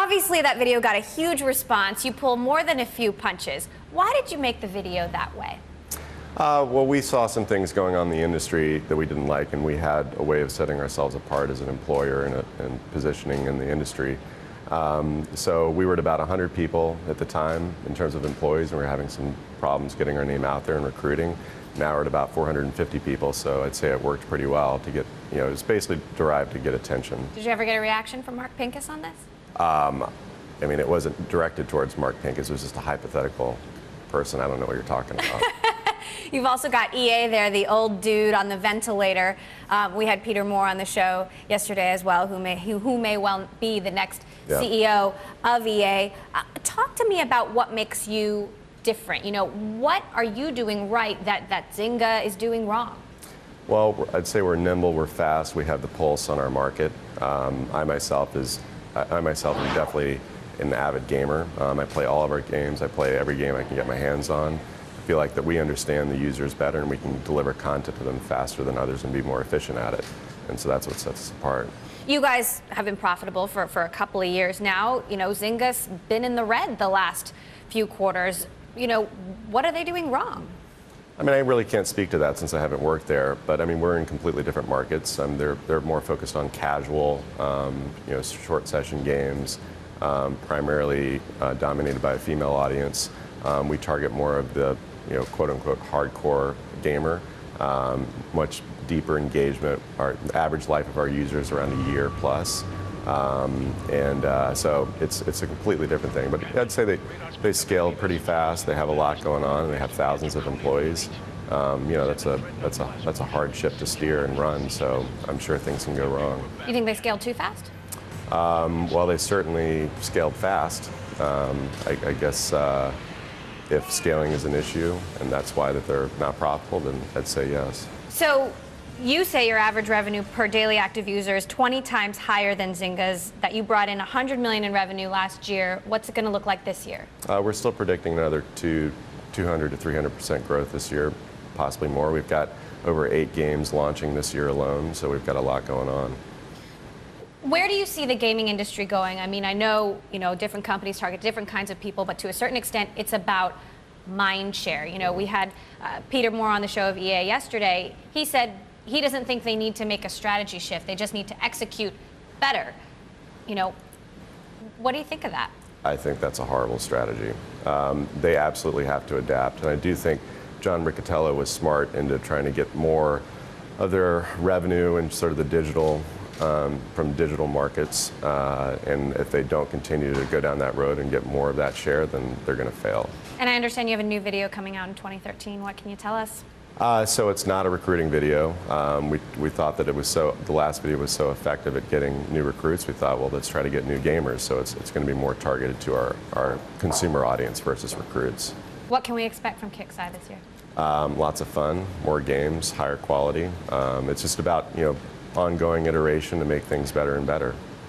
Obviously, that video got a huge response. You pull more than a few punches. Why did you make the video that way? Well, we saw some things going on in the industry that we didn't like, and we had a way of setting ourselves apart as an employer and positioning in the industry. So we were at about 100 people at the time in terms of employees, and we were having some problems getting our name out there and recruiting. Now we're at about 450 people, so I'd say it worked pretty well to get, it's basically derived to get attention. Did you ever get a reaction from Mark Pincus on this? I mean, it wasn't directed towards Mark Pincus, it was just a hypothetical person. I don't know what you're talking about. You've also got EA there, the old dude on the ventilator. We had Peter Moore on the show yesterday as well, who may well be the next CEO of EA. Talk to me about what makes you different. What are you doing right that Zynga is doing wrong? Well, I'd say we're nimble, we're fast, we have the pulse on our market. I myself am definitely an avid gamer. I play all of our games. I play every game I can get my hands on. I feel like that we understand the users better and we can deliver content to them faster than others and be more efficient at it. And so that's what sets us apart. You guys have been profitable for a couple of years now. Zynga's been in the red the last few quarters. What are they doing wrong? I mean, I really can't speak to that since I haven't worked there, but I mean, we're in completely different markets. They're more focused on casual, short session games, primarily dominated by a female audience. We target more of the, quote unquote, hardcore gamer, much deeper engagement. Our average life of our users around a year plus. So it's a completely different thing. But I'd say they scale pretty fast. They have a lot going on. And they have thousands of employees. That's a hard ship to steer and run. So I'm sure things can go wrong. You think they scaled too fast? Well, they certainly scaled fast. I guess if scaling is an issue and that's why that they're not profitable, then I'd say yes. So you say your average revenue per daily active user is 20 times higher than Zynga's, that you brought in $100 million in revenue last year. What's it going to look like this year? We're still predicting another 200 to 300% growth this year, possibly more. We've got over 8 games launching this year alone, so we've got a lot going on. Where do you see the gaming industry going? I mean, I know, different companies target different kinds of people, but to a certain extent, it's about mind share. We had Peter Moore on the show of EA yesterday. He said he doesn't think they need to make a strategy shift. They just need to execute better. What do you think of that? I think that's a horrible strategy. They absolutely have to adapt. And I do think John Riccitiello was smart into trying to get more of their revenue and sort of the digital from digital markets, and if they don't continue to go down that road and get more of that share, then they're going to fail. And I understand you have a new video coming out in 2013. What can you tell us? So it's not a recruiting video. We thought that the last video was so effective at getting new recruits, we thought, well, let's try to get new gamers. So it's going to be more targeted to our consumer audience versus recruits. What can we expect from Kixeye this year? Lots of fun, more games, higher quality. It's just about, ongoing iteration to make things better and better.